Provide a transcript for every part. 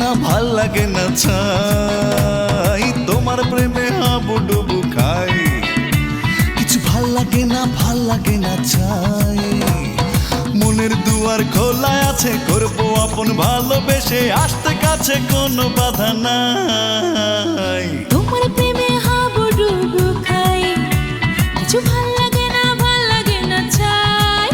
না ভাল লাগে না ছাই, তোমার প্রেমে হাবুডুবু খাই। কিছু ভাল লাগে না ছাই, মনের দুয়ার খোলা আছে, করবো আপন ভালোবেসে, আসতে কাছে কোনো বাধা নাই। তোমার প্রেমে হাবুডুবু খাই, কিছু ভাল লাগে না চাই,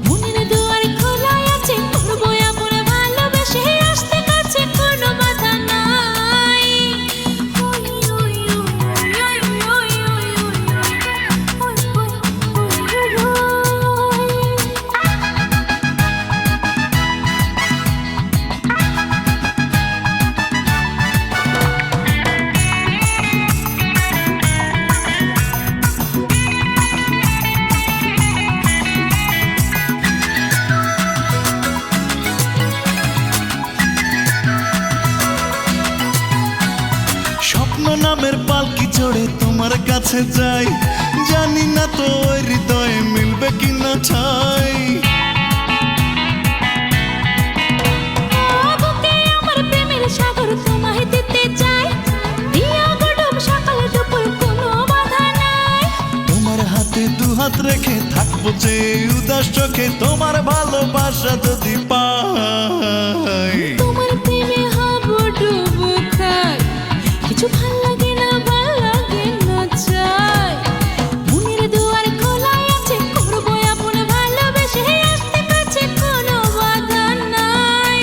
মনের দুয়ার খোলা আছে, করবো আপন ভালোবেসে, আসতে কাছে কোনো বাধা নাই। স্বপ্ন নামের পালকি চড়ে তোমার কাছে যাই, জানি না তো ওই হৃদয়ে মিলবে কিনা ঠাই। আমার প্রেমের সাগর তোমায় দিতে চাই, দিয়া গডব সকাল দুপুর কোনো বাধা নাই। তোমার হাতে দু হাত রেখে থাকবো যে উদাস চোখে, তোমার ভালোবাসা যদি পাই। তোমার প্রেমে হাবুডুবু খাই, কিছু ভাল লাগে না চাই, মনের দুয়ার খোলা আছে, করবো আপন ভালোবেসে, আসতে কাছে কোনো বাধা নাই।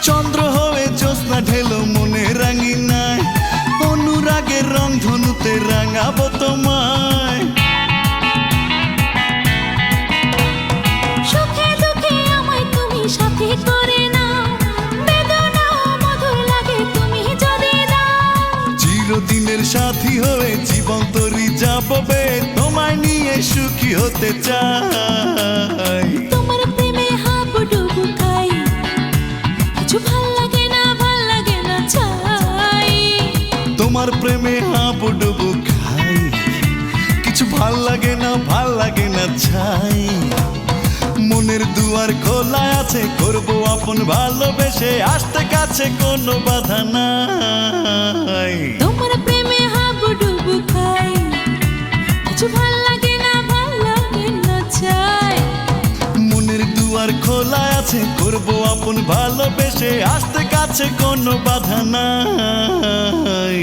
চন্দ্র হয়ে জ্যোৎস্না ঢেলো মনে রাঙি নাই, অনুরাগের রং ধনুতে রাঙাবো তোমায়। সুখে দুঃখে আমায় তুমি সাথে করে নাও, বেদনা মধুর লাগে তুমি যদি দাও। চিরদিনের সাথী হয়ে জীবন তরি যাববে, তোমায় নিয়ে সুখী হতে চাই। তোমার প্রেমে হাবুডুবু খাই, কিছু ভাল লাগে না চাই, তোমার প্রেমে হাবুডুবু খাই, কিছু ভাল লাগে না ছাই, মনের দুয়ার খোলা আছে, করবো আপন ভালোবেসে, আসতে কাছে কোনো বাধা নাই। তোমার প্রেমে হাবুডুবু খাই, কিছু ভাল লাগে না চাই, মনের দুয়ার খোলা আছে, করবো আপন ভালোবেসে, আসতে কাছে কোনো বাধা নাই।